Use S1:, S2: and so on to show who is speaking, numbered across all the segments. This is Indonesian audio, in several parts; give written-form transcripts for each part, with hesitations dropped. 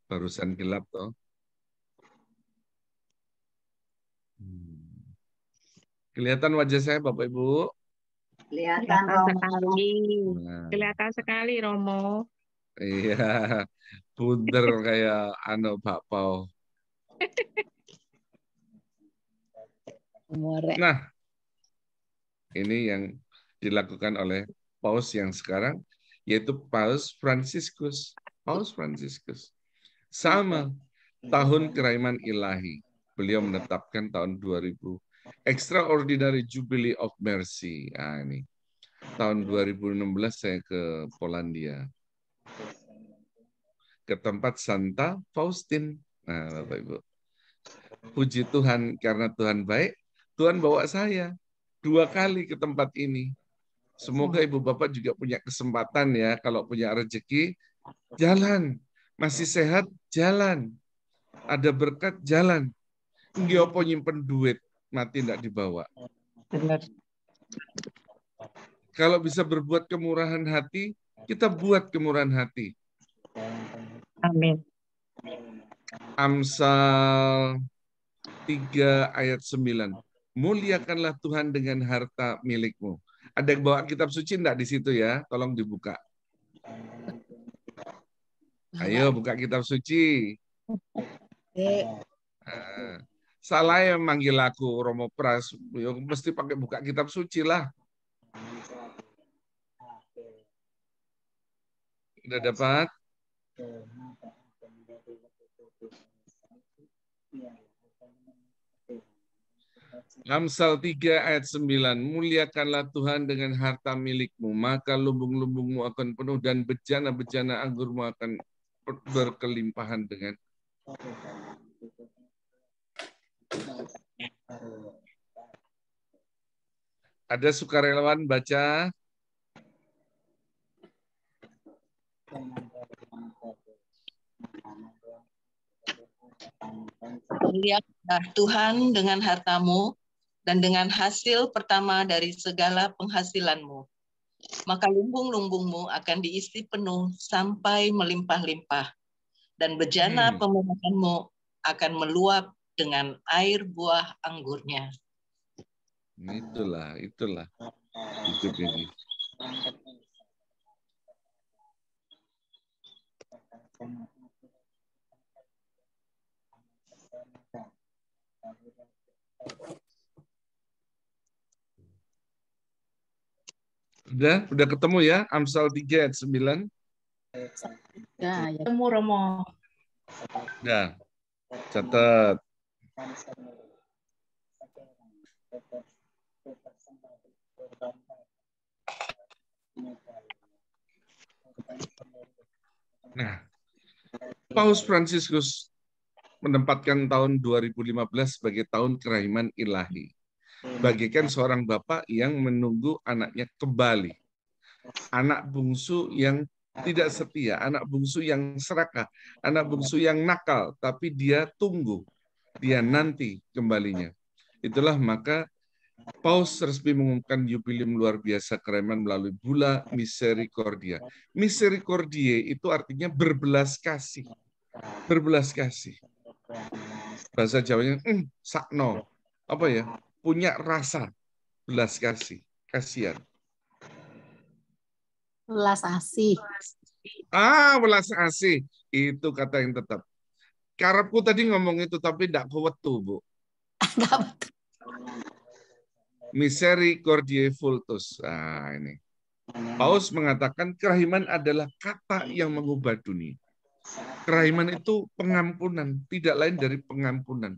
S1: Barusan gelap toh. Kelihatan wajah saya Bapak Ibu?
S2: Kelihatan sekali.
S1: Nah,
S2: Kelihatan sekali Romo.
S1: iya, bunder kayak bakpao. Nah, ini yang dilakukan oleh Paus yang sekarang, yaitu Paus Fransiskus. Paus Fransiskus. Sama, tahun keraiman ilahi. Beliau menetapkan tahun 2000. Extraordinary Jubilee of Mercy. Nah, ini. Tahun 2016 saya ke Polandia. Ke tempat Santa Faustin. Nah, Bapak Ibu. Puji Tuhan, karena Tuhan baik, Tuhan bawa saya 2 kali ke tempat ini. Semoga Ibu Bapak juga punya kesempatan ya, kalau punya rezeki, jalan. Masih sehat, jalan. Ada berkat, jalan. Nggak apa nyimpen duit, mati tidak dibawa.
S2: Benar.
S1: Kalau bisa berbuat kemurahan hati, kita buat kemurahan hati.
S2: Amin.
S1: Amsal 3 ayat 9. Muliakanlah Tuhan dengan harta milikmu. Ada yang bawa kitab suci enggak di situ ya? Tolong dibuka. Ayo buka kitab suci. Nah, salah yang manggil aku Romo Pras. Ya, mesti pakai buka kitab suci lah. Udah dapat? Amsal 3 ayat 9. Muliakanlah Tuhan dengan harta milikmu, maka lumbung-lumbungmu akan penuh dan bejana-bejana anggurmu akan berkelimpahan dengan. Ada sukarelawan baca?
S3: Muliakanlah Tuhan dengan hartamu dan dengan hasil pertama dari segala penghasilanmu. Maka lumbung-lumbungmu akan diisi penuh sampai melimpah-limpah. Dan bejana pemenuhanmu akan meluap dengan air buah anggurnya.
S1: Itulah hidup ini. Udah ketemu ya Amsal 3 ayat 9?
S2: Ya, ketemu Romo.
S1: Udah. Catat. Nah, Paus Fransiskus menempatkan tahun 2015 sebagai tahun kerahiman ilahi. Bagikan seorang bapak yang menunggu anaknya kembali. Anak bungsu yang tidak setia, anak bungsu yang serakah, anak bungsu yang nakal, tapi dia tunggu, dia nanti kembalinya. Itulah maka Paus resmi mengumumkan jubileum luar biasa kerahiman melalui Bulla Misericordia. Misericordiae itu artinya berbelas kasih. Berbelas kasih. Bahasa Jawanya, sakno. Apa ya? Punya rasa belas kasih. Kasihan.
S4: Belas asih.
S1: Belas asih. Itu kata yang tetap. Karepku tadi ngomong itu, tapi tidak kuwetu, Bu. Misericordiae vultus. Nah, ini. Paus mengatakan kerahiman adalah kata yang mengubah dunia. Kerahiman itu pengampunan, tidak lain dari pengampunan.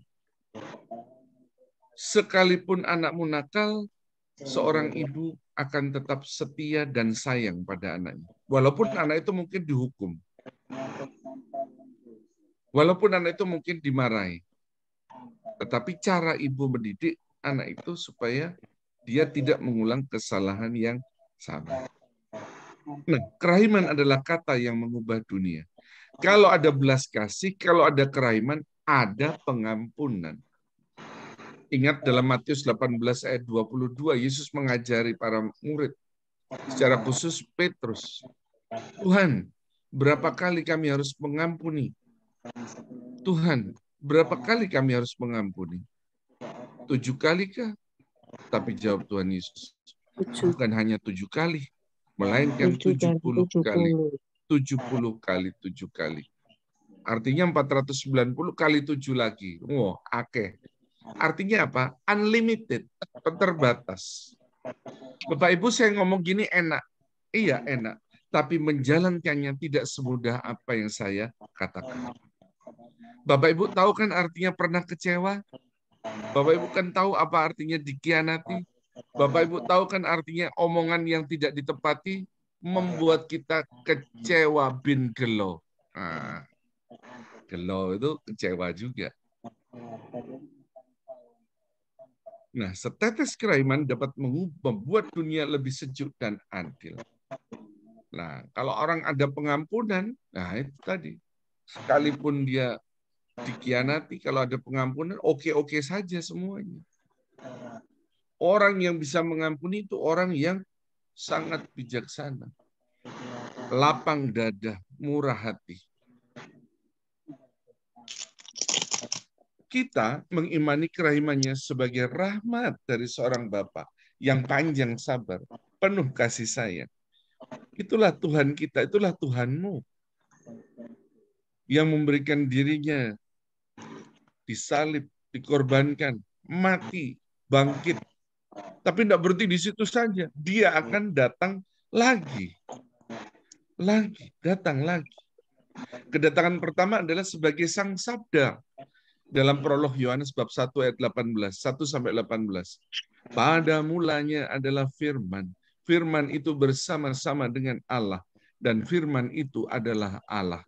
S1: Sekalipun anakmu nakal, seorang ibu akan tetap setia dan sayang pada anaknya. Walaupun anak itu mungkin dihukum. Walaupun anak itu mungkin dimarahi. Tetapi cara ibu mendidik anak itu supaya dia tidak mengulang kesalahan yang sama. Nah, kerahiman adalah kata yang mengubah dunia. Kalau ada belas kasih, kalau ada kerahiman, ada pengampunan. Ingat dalam Matius 18 ayat 22, Yesus mengajari para murid, secara khusus Petrus, Tuhan, berapa kali kami harus mengampuni Tuhan, berapa kali kami harus mengampuni? 7 kali kah? Tapi jawab Tuhan Yesus, bukan hanya 7 kali, melainkan 70 kali. 70 kali 7 kali. Artinya 490 kali 7 lagi. Wow, akeh. Artinya apa? Unlimited, terbatas. Bapak Ibu, saya ngomong gini enak. Iya, enak. Tapi menjalankannya tidak semudah apa yang saya katakan. Bapak Ibu tahu kan artinya pernah kecewa? Bapak Ibu kan tahu apa artinya dikhianati? Bapak Ibu tahu kan artinya omongan yang tidak ditepati membuat kita kecewa bin gelo. Nah, gelo itu kecewa juga. Nah, setetes kerahiman dapat membuat dunia lebih sejuk dan adil. Nah, kalau orang ada pengampunan, nah itu tadi. Sekalipun dia dikhianati, kalau ada pengampunan, oke-oke saja semuanya. Orang yang bisa mengampuni itu orang yang sangat bijaksana. Lapang dada, murah hati. Kita mengimani kerahimannya sebagai rahmat dari seorang Bapa yang panjang sabar, penuh kasih sayang. Itulah Tuhan kita, itulah Tuhanmu yang memberikan dirinya disalib, dikorbankan, mati, bangkit. Tapi tidak berhenti di situ saja. Dia akan datang lagi. Datang lagi. Kedatangan pertama adalah sebagai Sang Sabda. Dalam prolog Yohanes bab 1 ayat 18, 1-18. Pada mulanya adalah firman. Firman itu bersama-sama dengan Allah. Dan firman itu adalah Allah.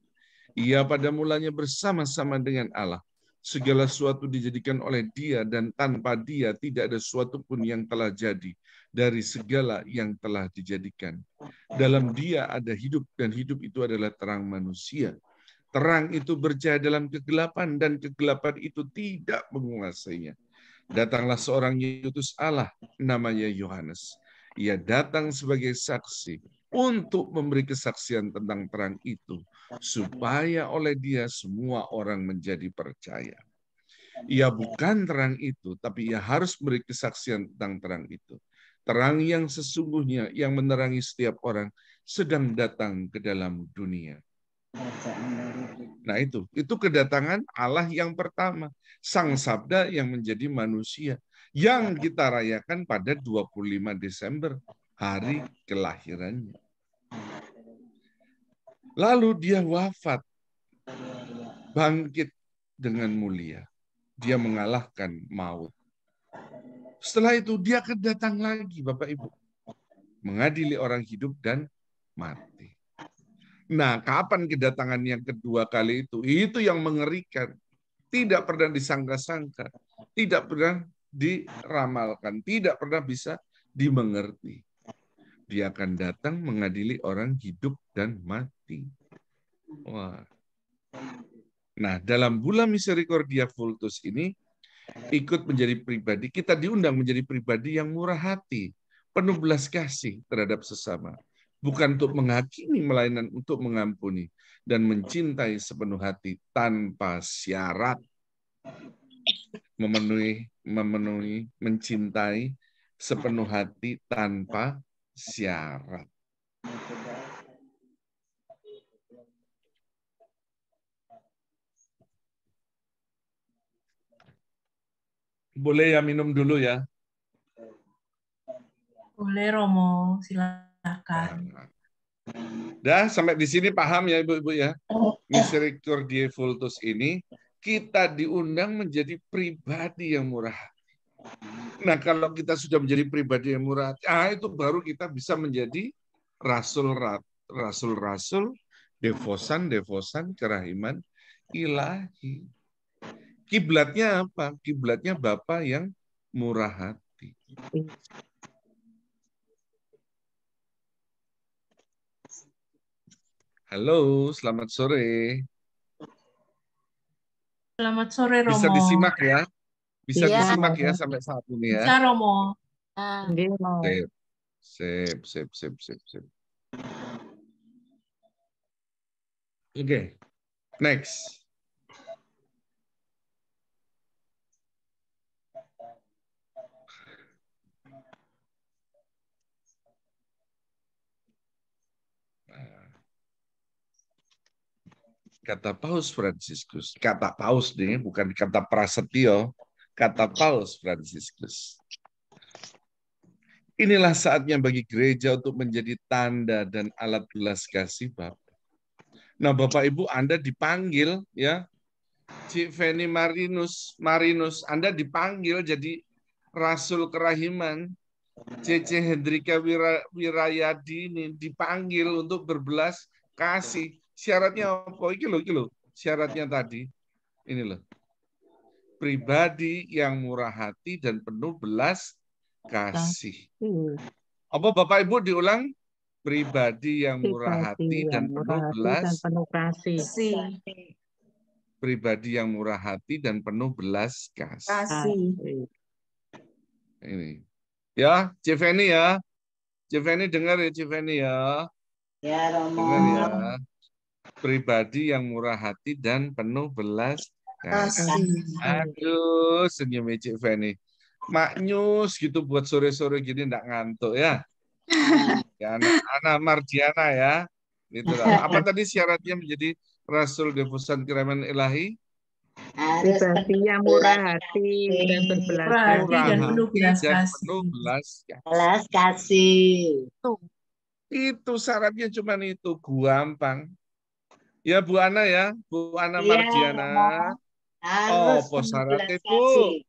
S1: Ia pada mulanya bersama-sama dengan Allah. Segala sesuatu dijadikan oleh Dia dan tanpa Dia tidak ada sesuatu pun yang telah jadi dari segala yang telah dijadikan. Dalam Dia ada hidup dan hidup itu adalah terang manusia. Terang itu bercahaya dalam kegelapan dan kegelapan itu tidak menguasainya. Datanglah seorang yang diutus Allah, namanya Yohanes. Ia datang sebagai saksi untuk memberi kesaksian tentang terang itu, supaya oleh dia semua orang menjadi percaya. Ia bukan terang itu, tapi ia harus memberi kesaksian tentang terang itu. Terang yang sesungguhnya yang menerangi setiap orang sedang datang ke dalam dunia. Nah itu kedatangan Allah yang pertama. Sang Sabda yang menjadi manusia. Yang kita rayakan pada 25 Desember, hari kelahirannya. Lalu dia wafat, bangkit dengan mulia. Dia mengalahkan maut. Setelah itu dia kedatang lagi, Bapak Ibu. Mengadili orang hidup dan mati. Nah, kapan kedatangan yang kedua kali itu? Itu yang mengerikan. Tidak pernah disangka-sangka. Tidak pernah diramalkan. Tidak pernah bisa dimengerti. Dia akan datang mengadili orang hidup dan mati. Wah. Nah, dalam bulan Misericordia Vultus ini, ikut menjadi pribadi, kita diundang menjadi pribadi yang murah hati, penuh belas kasih terhadap sesama. Bukan untuk menghakimi, melainkan untuk mengampuni dan mencintai sepenuh hati tanpa syarat. Memenuhi, mencintai sepenuh hati tanpa syarat. Boleh ya minum dulu ya?
S2: Boleh Romo, silakan.
S1: Dah sampai di sini paham ya Ibu-ibu ya? Misericordiae Vultus ini kita diundang menjadi pribadi yang murah hati. Nah, kalau kita sudah menjadi pribadi yang murah hati, itu baru kita bisa menjadi rasul-rasul, devosan kerahiman ilahi. Kiblatnya apa? Kiblatnya Bapa yang murah hati. Halo, selamat sore.
S2: Selamat sore Romo.
S1: Bisa disimak ya? Bisa disimak ya sampai saat ini ya?
S2: Bisa Romo.
S1: Sip. Oke, next. Kata Paus Fransiskus, kata Paus nih, bukan kata Prasetyo, kata Paus Fransiskus. Inilah saatnya bagi gereja untuk menjadi tanda dan alat belas kasih Bapa. Nah, Bapak Ibu, Anda dipanggil ya, Cik Feni Marinus, Anda dipanggil jadi Rasul Kerahiman. C.C. Hendrika Wirayadi ini dipanggil untuk berbelas kasih. Syaratnya apa? Iki loh. Syaratnya tadi. Ini loh. Pribadi yang murah hati dan penuh belas kasih. Apa Bapak Ibu diulang? Pribadi yang murah hati dan penuh belas
S2: kasih.
S1: Pribadi yang murah hati dan penuh belas kasih. Ini. Ya, Civeni ya. Civeni dengar ya, Civeni ya.
S4: Ya, Romo.
S1: Dengar ya. Pribadi yang murah hati dan penuh belas kasih. Aduh, senyum Civeni. Maknyus gitu buat sore-sore gini enggak ngantuk ya. Ya, anak Mardiana ya. Gitu lah. Apa tadi syaratnya menjadi Rasul Devosan Kerahiman Ilahi?
S4: Pribadi yang murah hati dan berbelas
S2: Dan penuh belas
S4: kasih.
S1: Itu syaratnya cuma itu, gampang. Ya Bu Ana ya, Bu Ana Mardiana.
S4: Harus
S1: syaratnya
S4: belas kasih.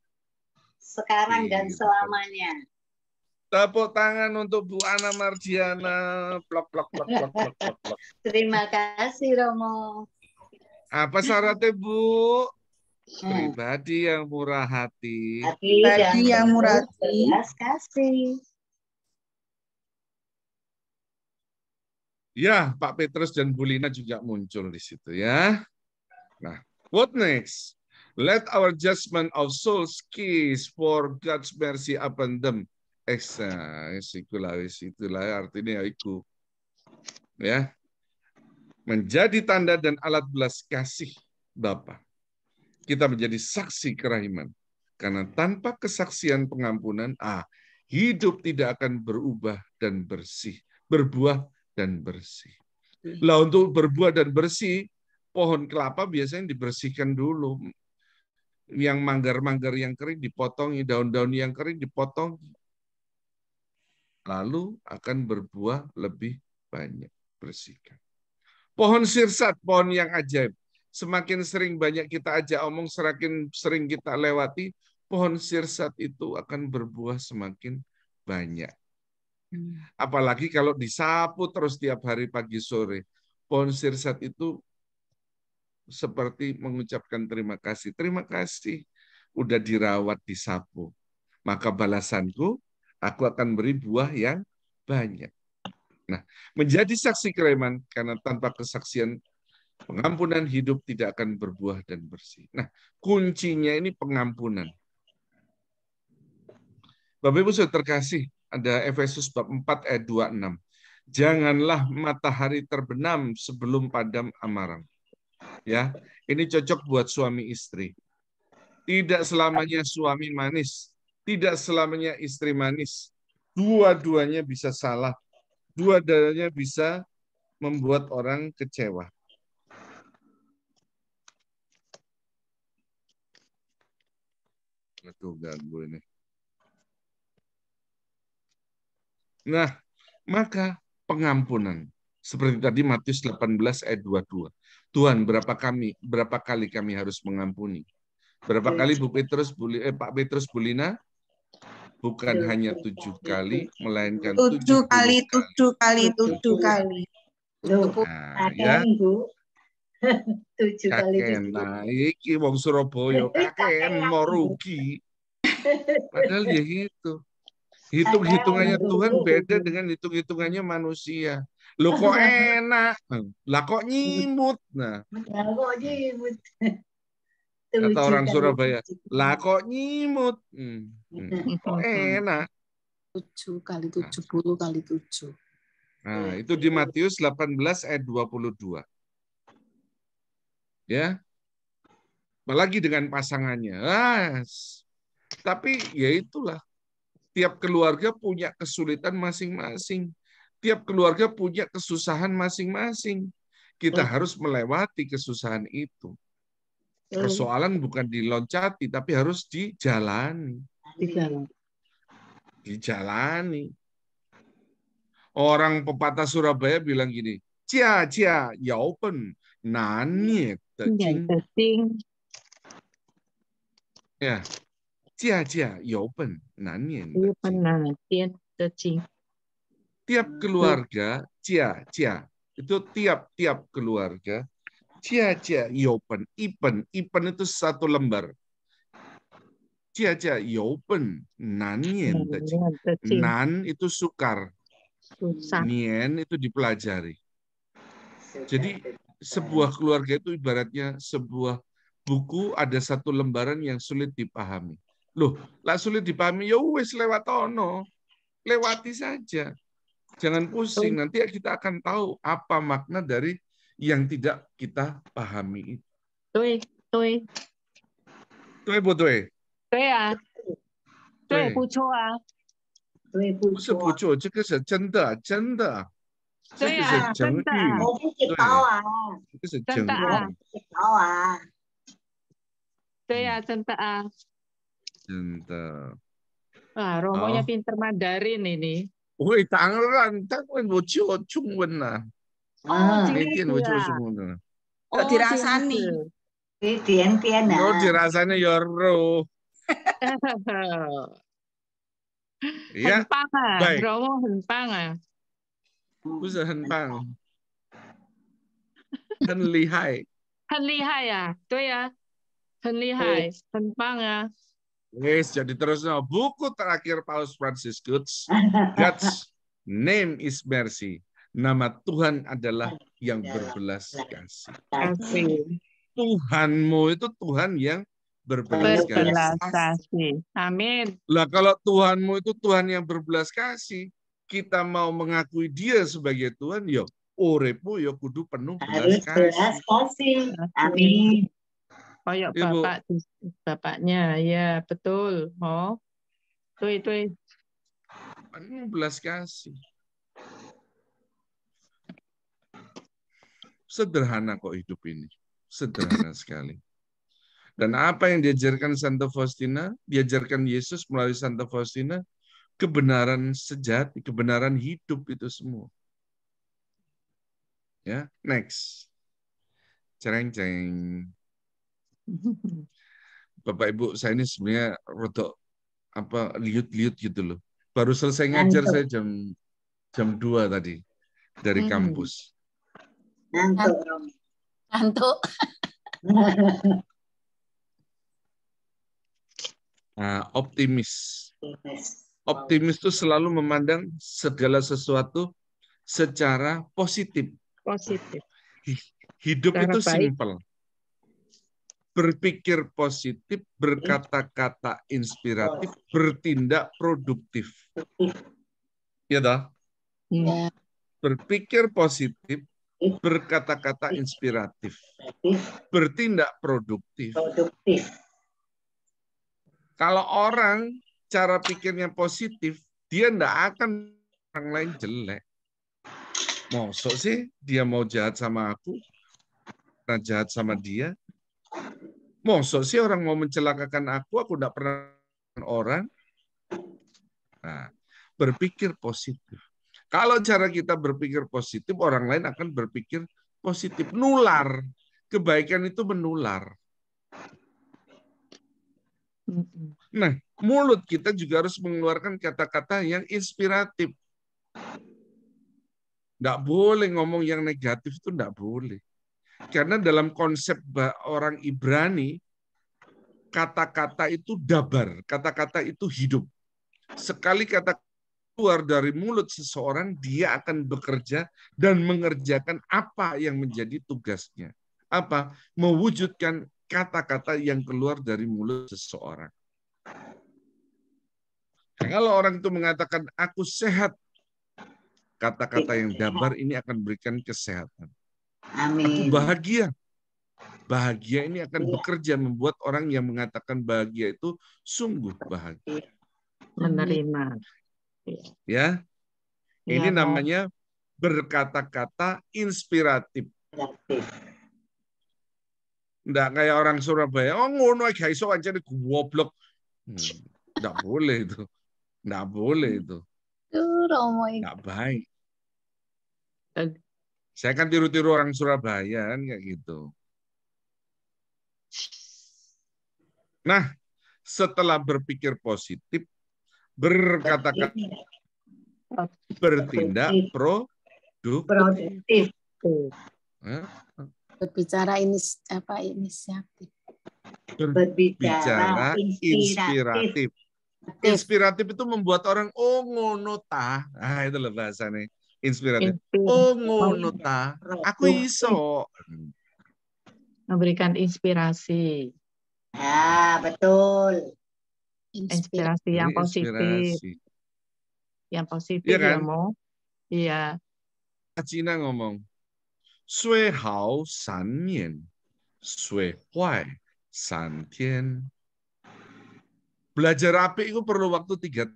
S4: Sekarang dan
S1: gitu.
S4: Selamanya.
S1: Tepuk tangan untuk Bu Ana Mardiana. Plok.
S4: Terima kasih Romo.
S1: Apa syaratnya Bu? Pribadi yang murah hati.
S4: Pribadi yang murah hati. Belas kasih.
S1: Ya, Pak Petrus dan Bu Lina juga muncul di situ ya. Nah, what next? Let our judgment of souls kiss for God's mercy upon them. Itulah artinya itu. Ya. Menjadi tanda dan alat belas kasih Bapa. Kita menjadi saksi kerahiman. Karena tanpa kesaksian pengampunan, hidup tidak akan berubah dan bersih. Berbuah dan bersih. Lah untuk berbuah dan bersih, pohon kelapa biasanya dibersihkan dulu. Yang manggar-manggar yang kering dipotongi, daun-daun yang kering dipotong. Lalu akan berbuah lebih banyak. Bersihkan. Pohon sirsat, pohon yang ajaib. Semakin sering banyak kita ajak omong, semakin sering kita lewati, pohon sirsat itu akan berbuah semakin banyak. Apalagi kalau disapu terus tiap hari pagi sore. Pohon sirsat itu seperti mengucapkan terima kasih. Terima kasih udah dirawat, disapu. Maka balasanku, aku akan beri buah yang banyak. Nah, menjadi saksi kerahiman karena tanpa kesaksian pengampunan hidup tidak akan berbuah dan bersih. Nah, kuncinya ini pengampunan. Bapak Ibu sudah terkasih, ada Efesus bab 4 ayat 26. Janganlah matahari terbenam sebelum padam amarah. Ya, ini cocok buat suami istri. Tidak selamanya suami manis, tidak selamanya istri manis. Dua-duanya bisa salah. Dua-duanya bisa membuat orang kecewa. Aduh, ganggu ini. Nah, maka pengampunan. Seperti tadi Matius 18 ayat 22. Tuhan, berapa kali kami harus mengampuni? Berapa kali Pak Petrus Bulina? Bukan hanya 7 kali, melainkan
S5: 7 kali.
S1: Nah, ya.
S4: 7 kali.
S1: Nah, iki wong Surabaya kakek mau rugi. Padahal ya gitu. Hitung-hitungannya Tuhan beda dengan hitung-hitungannya manusia. Loh kok enak? Lah kok nyimut? Nah,
S4: kok nyimut?
S1: Kata orang Surabaya, lah kok nyimut? Kok enak?
S5: 7 kali 70 kali 7.
S1: Nah, itu di Matius 18 ayat 22. Ya. Apalagi dengan pasangannya. Tapi ya itulah. Tiap keluarga punya kesulitan masing-masing. Tiap keluarga punya kesusahan masing-masing. Kita harus melewati kesusahan itu. Persoalan bukan diloncati, tapi harus dijalani. Dijalani. Orang pepatah Surabaya bilang gini, Jia jia yao ben nan nie de jing. Ya, jia jia yao ben nan nie de jing. Tiap keluarga, jia jia itu tiap-tiap keluarga. Jia jia yao ben, ipen itu satu lembar. Jia jia yao ben nan nie de jing. Nan itu sukar. Nien itu dipelajari. Jadi sebuah keluarga itu ibaratnya sebuah buku, ada satu lembaran yang sulit dipahami. Loh, lah sulit dipahami, ya wes lewat ono. Lewati saja. Jangan pusing, nanti kita akan tahu apa makna dari yang tidak kita pahami. Tuh bu tuh.不是不错，这个是真的，真的。这个是成语，对，这个是成语。
S4: 对呀，真的啊。
S1: 真的。
S4: Wah, Romonya pinter Mandarin ini.
S1: Woi, tangan我就中文了。每天我就中文了。
S5: Oh, dirasani.
S3: Dian-dian.
S1: Oh, dirasani ya roh. Ya, baik.
S4: Romo 很棒啊。
S1: 不是很棒，很厉害。
S4: 很厉害呀，对呀，很厉害，很棒啊。
S1: Yes, jadi terusnya buku terakhir Paus Fransiskus, God's name is mercy. Nama Tuhan adalah yang berbelas kasih. Tuhanmu itu Tuhan yang berbelas kasih.
S4: Amin.
S1: Lah kalau Tuhanmu itu Tuhan yang berbelas kasih, kita mau mengakui Dia sebagai Tuhan, yo orepo yo kudu penuh belas kasih.
S3: Amin.
S4: Kayak bapaknya, ya betul. Oh, itu.
S1: Penuh belas kasih. Sederhana kok hidup ini, sederhana sekali. Dan apa yang diajarkan Santa Faustina, diajarkan Yesus melalui Santa Faustina, kebenaran sejati, kebenaran hidup itu semua. Ya, next. Cereng-cereng. Bapak Ibu, saya ini sebenarnya rodok liut-liut gitu loh. Baru selesai ngajar saya jam 2 tadi dari kampus.
S5: Ngantuk.
S1: Nah, optimis. Optimis itu selalu memandang segala sesuatu secara positif. Hidup itu simpel. Berpikir positif, berkata-kata inspiratif, bertindak produktif. Ya toh?
S5: Ya.
S1: Berpikir positif, berkata-kata inspiratif, bertindak produktif. Kalau orang cara pikirnya positif, dia tidak akan orang lain jelek. Mosok sih dia mau jahat sama aku, pernah jahat sama dia. Mosok sih orang mau mencelakakan aku tidak pernah orang. Nah, berpikir positif. Kalau cara kita berpikir positif, orang lain akan berpikir positif. Nular. Kebaikan itu menular. Nah, mulut kita juga harus mengeluarkan kata-kata yang inspiratif. Nggak boleh ngomong yang negatif, itu nggak boleh. Karena dalam konsep orang Ibrani, kata-kata itu dabar, kata-kata itu hidup. Sekali kata keluar dari mulut seseorang, dia akan bekerja dan mengerjakan apa yang menjadi tugasnya. Apa? Mewujudkan kata-kata yang keluar dari mulut seseorang. Kalau orang itu mengatakan, aku sehat, kata-kata yang dabar ini akan berikan kesehatan.
S3: Amin.
S1: Aku bahagia. Bahagia ini akan bekerja membuat orang yang mengatakan bahagia itu sungguh bahagia.
S4: Menerima.
S1: Ya. Ini namanya berkata-kata inspiratif. Nggak kayak orang Surabaya. Oh ngono aja iso aja goblok. Nggak boleh itu. Nggak boleh itu. Nggak baik. Saya kan tiru-tiru orang Surabaya kan kayak gitu. Nah, setelah berpikir positif, berkata-kata, bertindak produktif.
S5: Berbicara inisiatif.
S1: Berbicara inspiratif. Inspiratif itu membuat orang oh ngono ta. Ah itu loh bahasanya. Inspiratif. Oh ngono ta. Aku iso.
S4: Memberikan inspirasi.
S5: Ya, betul.
S4: Inspirasi yang positif. Yang positif
S1: ya, kan?
S4: Ya, Mo. Iya.
S1: Cina ngomong, 虽好3年, 虽坏3天. Belajar apik itu perlu waktu 3.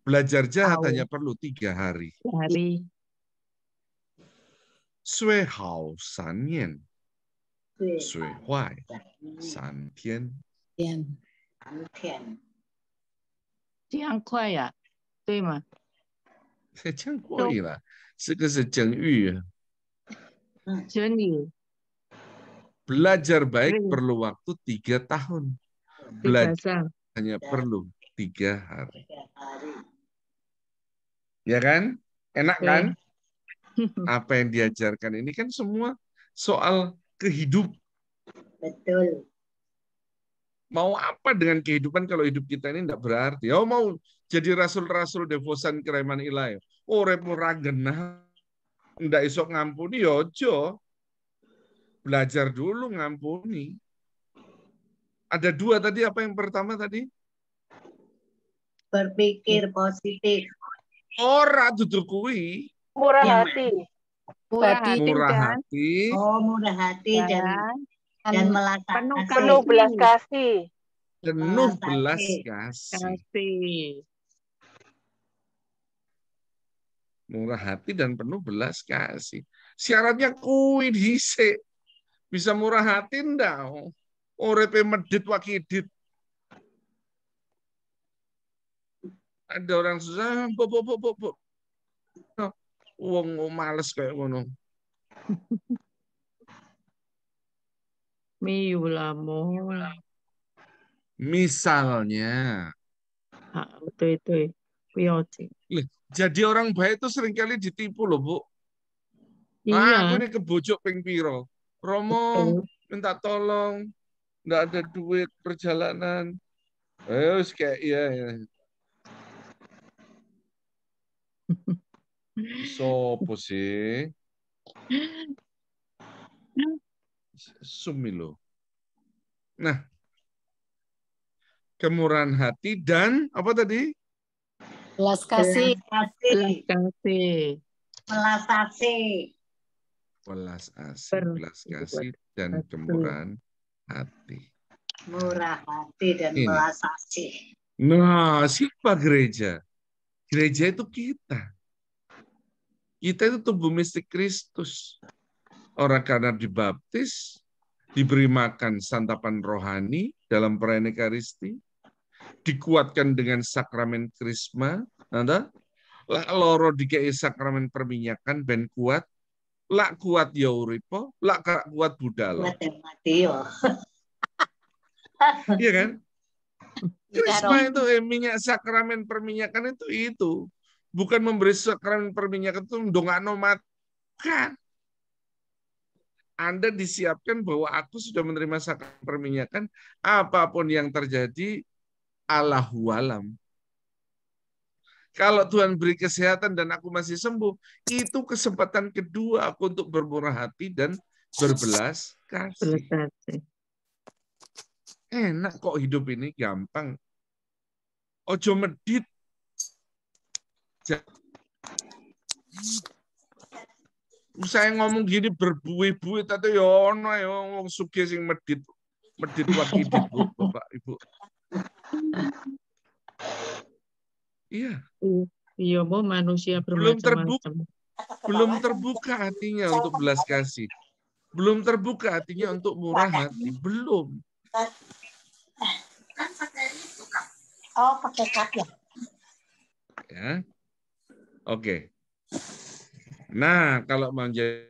S1: Belajar jahat hanya perlu 3 hari. 虽好3年, 虽坏3天.
S4: 这样快呀，对吗？
S1: 这样可以了，这个是整语。
S4: 整语。
S1: Belajar baik perlu waktu 3 tahun. Belajar hanya perlu 3 hari. Ya kan? Enak kan? Apa yang diajarkan ini kan semua soal kehidupan.
S5: Betul.
S1: Mau apa dengan kehidupan kalau hidup kita ini tidak berarti? Oh mau jadi rasul-rasul devosan keraiman ilahi. Oh repura genah. Ndak isok ngampuni yojo. Belajar dulu ngampuni. Ada 2 tadi, apa yang pertama tadi?
S5: Berpikir positif.
S1: Ora duduk kuwi.
S2: Murah hati.
S1: Murah hati.
S5: Oh, murah hati dan melasahkan.
S2: Penuh belas kasih.
S1: Penuh belas kasih. Murah hati dan penuh belas kasih. Syaratnya kuwi dhisik. Bisa murah hati ndak? Orepe medit wakidit. Ada orang susah, bo. Wong males kayak ngono. Misalnya.
S4: Betul.
S1: Jadi orang baik itu seringkali ditipu loh, Bu.
S4: Iya.
S1: Aku ini kebojok ping piro. Romo minta tolong, nggak ada duit perjalanan. Kayak iya. Sopo sih? Sumilo. Nah, kemurahan hati dan apa tadi?
S5: Belas kasih.
S1: Belas kasih dan kemurahan hati.
S5: Murah hati dan belas kasih.
S1: Nah, siapa gereja? Gereja itu kita. Kita itu tubuh mistik Kristus. Orang karena dibaptis, diberi makan santapan rohani dalam perayaan Ekaristi, dikuatkan dengan sakramen krisma, lak loro dikei sakramen perminyakan ben kuat, lak kuat ya uripo, lak kuat budal. Iya kan? Krisma itu minyak sakramen perminyakan itu. Bukan memberi sakramen perminyakan itu ndongakno makan. Anda disiapkan bahwa aku sudah menerima sakramen perminyakan, apapun yang terjadi, Allahu alam. Kalau Tuhan beri kesehatan dan aku masih sembuh, itu kesempatan kedua aku untuk bermurah hati dan berbelas kasih. Enak kok hidup ini, gampang. Ojo medit. Saya ngomong gini berbuih-buih atau ya ono ya wong sugih sing medit wakidit, Bu, Bapak, Ibu. Iya.
S4: Iya, Bu, manusia bermacam-macam.
S1: Belum terbuka hatinya untuk belas kasih. Belum terbuka hatinya untuk murah hati. Belum.
S5: Oh, pakai cup ya?
S1: Ya. Oke. Nah, kalau menjadi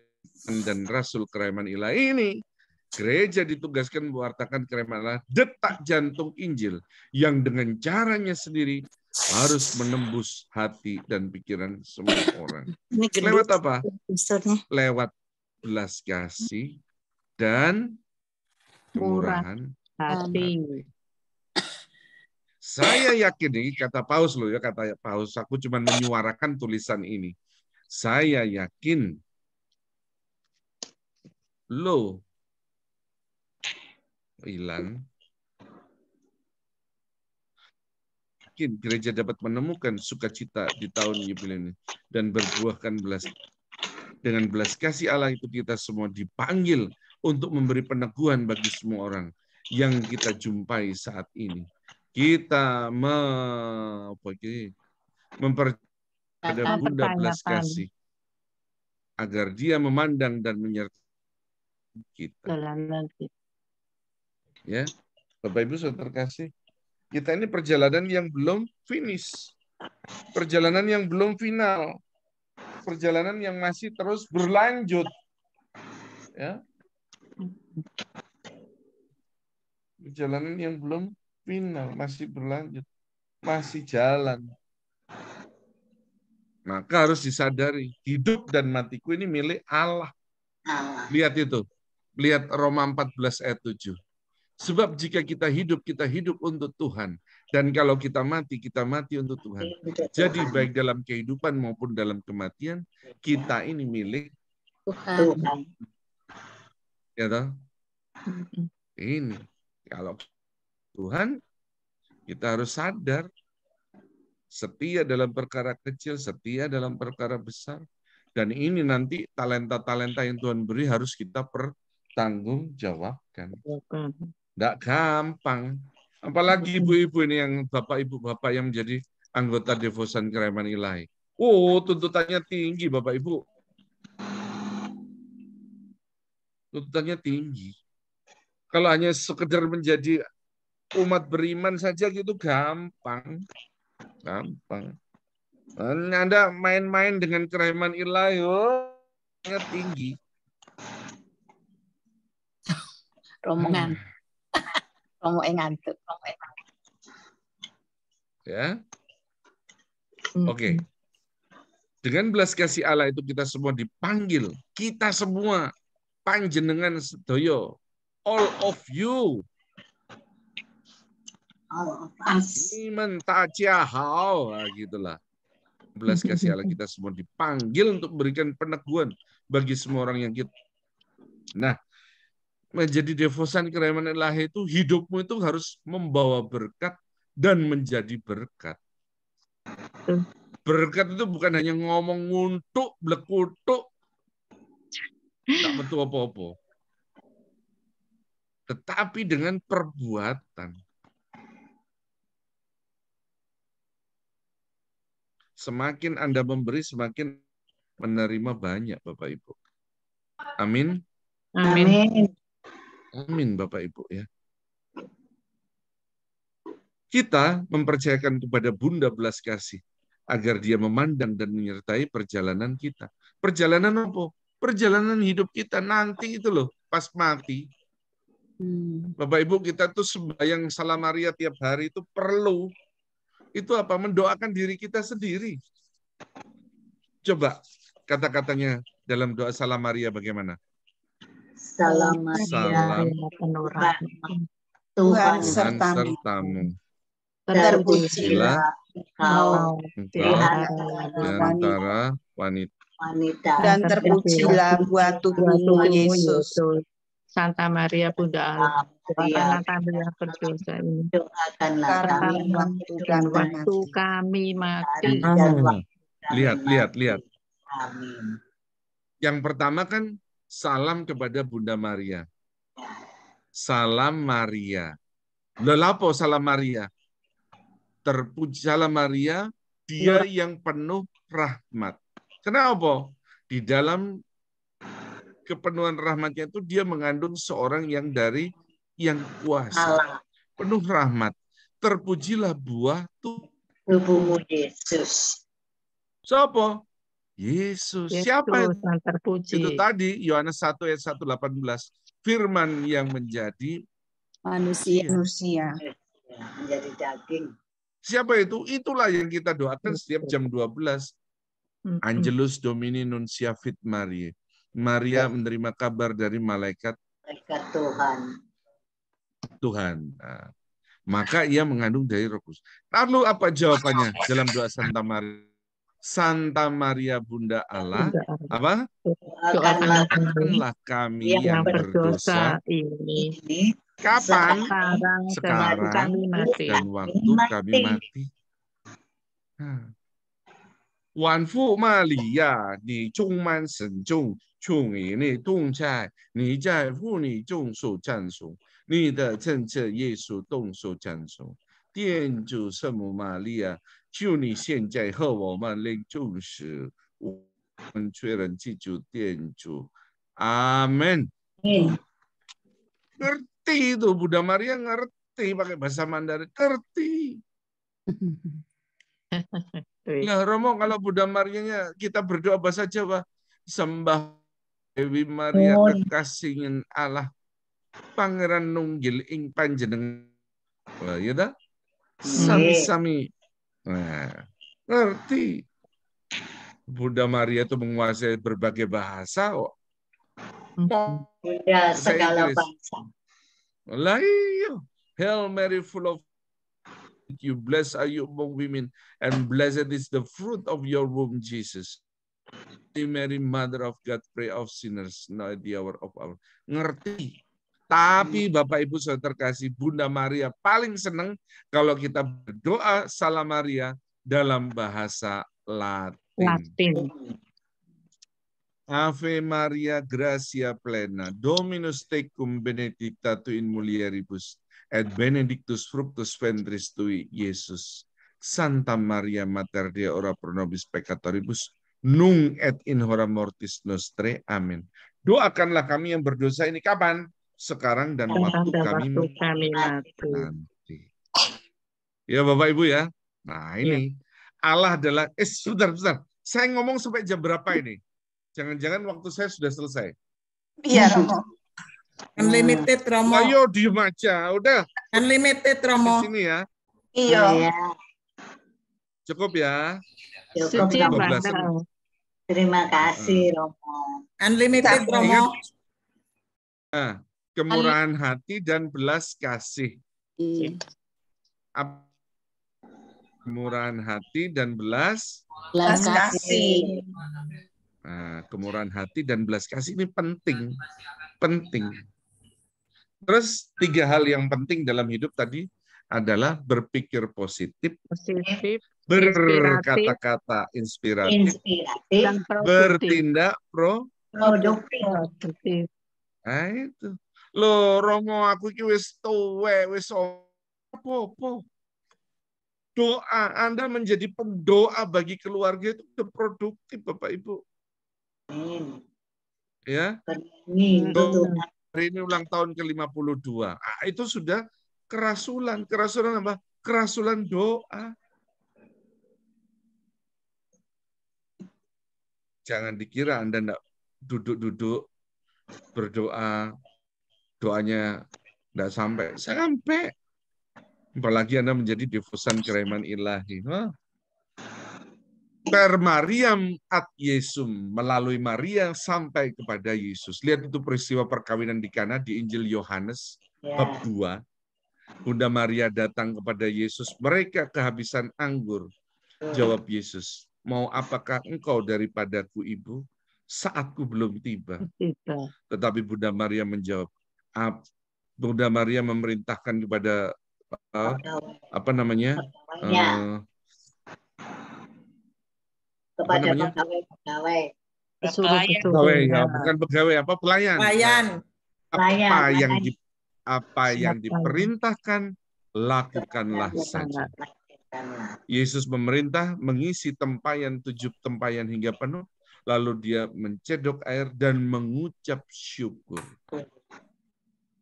S1: dan Rasul Kereman Ilahi ini, gereja ditugaskan mewartakan kereman Allah, detak jantung Injil yang dengan caranya sendiri harus menembus hati dan pikiran semua orang. Lewat apa? Lewat belas kasih dan kemurahan hati. Saya yakin nih, kata Paus loh ya, kata Paus, aku cuma menyuarakan tulisan ini. Saya yakin lo Ilan, yakin gereja dapat menemukan sukacita di tahun jubileum ini dan berbuahkan dengan belas kasih Allah itu kita semua dipanggil untuk memberi peneguhan bagi semua orang yang kita jumpai saat ini. Kita mempercayai Bunda belas kasih agar dia memandang dan menyertai kita. Ya, Bapak Ibu Saudara terkasih, kita ini perjalanan yang belum finish, perjalanan yang belum final, perjalanan yang masih terus berlanjut. Ya, perjalanan yang belum final, masih berlanjut, masih jalan. Maka harus disadari, hidup dan matiku ini milik Allah. Lihat itu, lihat Roma 14 ayat 7. Sebab jika kita hidup untuk Tuhan. Dan kalau kita mati untuk Tuhan. Jadi baik dalam kehidupan maupun dalam kematian, kita ini milik
S5: Tuhan.
S1: Ya toh? Ini, kalau Tuhan, kita harus sadar, setia dalam perkara kecil, setia dalam perkara besar. Dan ini nanti talenta-talenta yang Tuhan beri harus kita pertanggungjawabkan. Tidak gampang. Apalagi ibu-ibu ini yang bapak yang menjadi anggota Devosan Kereman Ilahi. Oh, tuntutannya tinggi Bapak Ibu. Tuntutannya tinggi. Kalau hanya sekedar menjadi umat beriman saja gitu gampang. Gampang. Anda main-main dengan Kereman Ilahi, sangat tinggi.
S5: Rombongan. Rombongan ngantuk.
S1: Ya. Oke. Dengan belas kasih Allah itu kita semua dipanggil. Kita semua. Panjenengan sedoyo. All of you.
S5: All of us.
S1: Iman tajahau. Nah, gitulah. Belas kasih Allah kita semua dipanggil untuk memberikan peneguhan bagi semua orang yang kita. Nah, menjadi Devosan Kereman Ilahi itu hidupmu itu harus membawa berkat dan menjadi berkat. Berkat itu bukan hanya ngomong nguntuk, blekutuk, tak betul apa-apa. Tetapi dengan perbuatan. Semakin Anda memberi, semakin menerima banyak, Bapak Ibu. Amin.
S5: Amin.
S1: Amin, Bapak Ibu ya. Kita mempercayakan kepada Bunda belas kasih agar dia memandang dan menyertai perjalanan kita. Perjalanan apa? Perjalanan hidup kita nanti itu loh, pas mati. Bapak Ibu, kita tuh sembahyang Salam Maria tiap hari itu perlu. Itu apa? Mendoakan diri kita sendiri. Coba kata-katanya dalam doa Salam Maria bagaimana?
S5: Salam Maria, Tuhan sertamu. Terpujilah Engkau
S1: di antara wanita.
S6: Dan terpujilah buah tubuhmu Yesus.
S4: Santa Maria Bunda Allah, doakanlah kami yang berdosa ini. Doakanlah waktu kami mati.
S1: Lihat. Yang pertama kan salam kepada Bunda Maria. Salam Maria. Lelapo salam Maria. Terpujilah Maria, dia yang penuh rahmat. Kenapa? Di dalam kepenuhan rahmatnya itu dia mengandung seorang yang dari yang kuasa,
S5: Allah,
S1: penuh rahmat. Terpujilah buah
S5: tubuhmu Yesus.
S1: siapa? Yesus. Siapa
S4: Yesus yang terpuji.
S1: itu tadi? Yohanes 1 ayat 1:18. Firman yang menjadi
S6: Manusia.
S5: Menjadi daging.
S1: Siapa itu? Itulah yang kita doakan setiap jam 12. Angelus Domini Nunciavit Mariae. Maria menerima kabar dari malaikat Tuhan. Nah, maka ia mengandung dari Roh Kudus. Lalu apa jawabannya dalam doa Santa Maria? Santa Maria Bunda Allah, apa? Doakanlah kami yang berdosa
S4: ini.
S1: kapan?
S4: Sekarang kami mati.
S1: Dan waktu kami mati. Wan Fu Maria, ni chung man sen chung, chung yi ni dong chai, ni zai fu ni zhong shou zhan shou, ni de zhen zhe ye su dong shou zhan shou. 店主圣母玛利亚，就你现在和我们临终时，我们确认记住店主。Amin. Ngerti itu Bunda Maria, ngerti pakai bahasa Mandarin, ngerti. Nah, Romo, kalau Bunda Marianya kita berdoa bahasa Jawa, sembah Dewi Maria kekasihing Allah, Pangeran Nunggil ing panjenengan, ya dah, sami-sami. Nah, ngerti. Bunda Maria itu menguasai berbagai bahasa kok.
S5: Bunda segala bangsa.
S1: Lah iya. Hail Mary full of you, blessed are you among women, and blessed is the fruit of your womb, Jesus. Mary, Mother of God, pray of sinners, now at the hour of our. Ngerti. Tapi Bapak Ibu Saudara terkasih, Bunda Maria paling senang kalau kita berdoa Salam Maria dalam bahasa Latin. Ave Maria, gratia plena, Dominus tecum, benedicta tu in mulieribus, et benedictus fructus ventris tui, Yesus. Santa Maria Mater Dei, ora pro nobis peccatoribus, nunc et in hora mortis nostrae. Amin. Doakanlah kami yang berdosa ini kapan? Sekarang dan waktu kami nanti. Ya Bapak Ibu ya. Nah ini Allah adalah, sebentar. Saya ngomong sampai jam berapa ini? Jangan-jangan waktu saya sudah selesai.
S6: Iya, Romo. Unlimited, Romo.
S1: Ayo diem aja, udah.
S6: Unlimited, Romo.
S1: Di sini ya.
S6: Iya.
S1: Cukup ya.
S5: Cukup, Romo. Terima kasih, Romo.
S6: Unlimited, Romo.
S1: Nah, kemurahan hati dan belas kasih. Kemurahan hati dan belas
S6: kasih.
S1: Nah, kemurahan hati dan belas kasih ini penting. Terus 3 hal yang penting dalam hidup tadi adalah berpikir positif, berkata-kata inspiratif,
S4: dan
S1: bertindak
S5: produktif.
S1: Nah itu. Loh, Romo aku iki wis tuwek, wis apa-apa. Doa Anda menjadi pendoa bagi keluarga itu produktif, Bapak Ibu. Ya. Hari ini ulang tahun ke-52. Itu sudah kerasulan. Kerasulan apa? Kerasulan doa. Jangan dikira Anda enggak duduk-duduk berdoa, doanya enggak sampai. Apalagi Anda menjadi devosan kerahiman ilahi. Per Mariam ad Yesum, melalui Maria sampai kepada Yesus. Lihat itu peristiwa perkawinan di Kana di Injil Yohanes bab 2. Bunda Maria datang kepada Yesus, mereka kehabisan anggur. Jawab Yesus, mau apakah engkau daripadaku, Ibu? Saatku belum tiba. Tetapi Bunda Maria menjawab, Bunda Maria memerintahkan kepada kepada pegawai. Ya, bukan pegawai, pelayan. Apa yang diperintahkan, lakukanlah saja. Yesus memerintah mengisi tempayan 7 tempayan hingga penuh, lalu dia mencedok air dan mengucap syukur.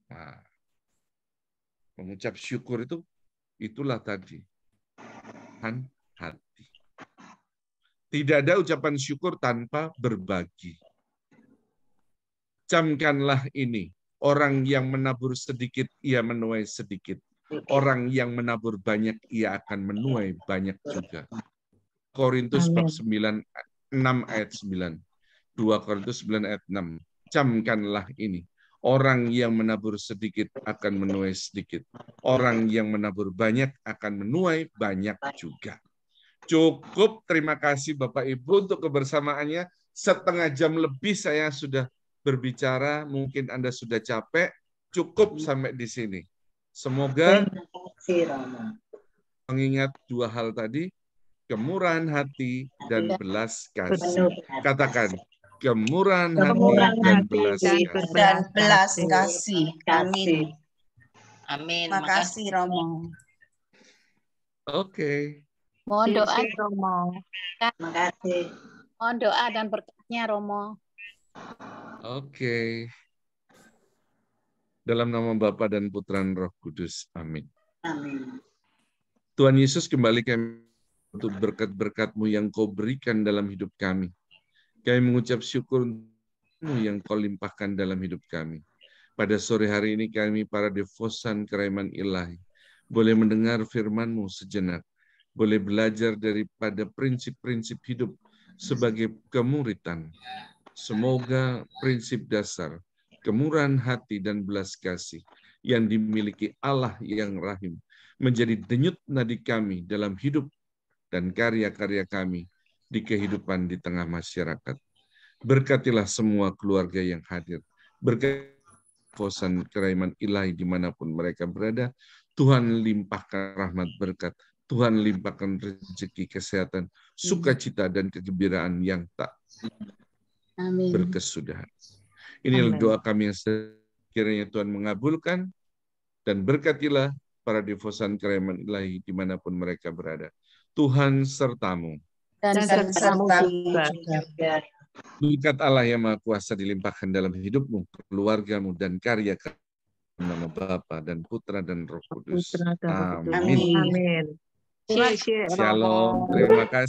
S1: Nah, mengucap syukur itulah tadi, Tuhan hati. Tidak ada ucapan syukur tanpa berbagi. Camkanlah ini, orang yang menabur sedikit, ia menuai sedikit. Orang yang menabur banyak, ia akan menuai banyak juga. Korintus bab 9, 6 ayat 9. 2 Korintus 9 ayat 6. Camkanlah ini, orang yang menabur sedikit akan menuai sedikit. Orang yang menabur banyak akan menuai banyak juga. Cukup, terima kasih Bapak Ibu untuk kebersamaannya. Setengah jam lebih saya sudah berbicara, mungkin Anda sudah capek. Cukup sampai di sini. Semoga mengingat dua hal tadi, kemurahan hati dan belas kasih. Katakan, kemurahan hati dan belas kasih.
S6: Amin.
S3: Amin.
S6: Terima kasih Romo.
S1: Oke.
S5: Mohon doa,
S4: Romo.
S5: terima kasih. Mohon doa dan berkatnya, Romo.
S1: Oke. Dalam nama Bapa dan Putra dan Roh Kudus. Amin.
S5: Amin.
S1: Tuhan Yesus, kembali kami untuk berkat-berkat-Mu yang Kau berikan dalam hidup kami. Kami mengucap syukur-Mu yang Kau limpahkan dalam hidup kami. Pada sore hari ini kami para devosan Keraiman Ilahi boleh mendengar firman-Mu sejenak. Boleh belajar daripada prinsip-prinsip hidup sebagai kemuritan. Semoga prinsip dasar, kemurahan hati dan belas kasih yang dimiliki Allah yang rahim menjadi denyut nadi kami dalam hidup dan karya-karya kami di kehidupan di tengah masyarakat. Berkatilah semua keluarga yang hadir. Berkati devosan Keraiman Ilahi dimanapun mereka berada. Tuhan limpahkan rahmat berkat. Tuhan limpahkan rezeki, kesehatan, sukacita, dan kegembiraan yang tak berkesudahan. Inilah doa kami yang sekiranya Tuhan mengabulkan, dan berkatilah para devosan Keraiman Ilahi dimanapun mereka berada. Tuhan sertamu.
S5: Dan sertamu juga.
S1: Berkat Allah yang Maha Kuasa dilimpahkan dalam hidupmu, keluargamu, dan karya nama Bapa dan Putra dan Roh Kudus. Amin.
S4: Amin.
S1: Shalom. Terima kasih.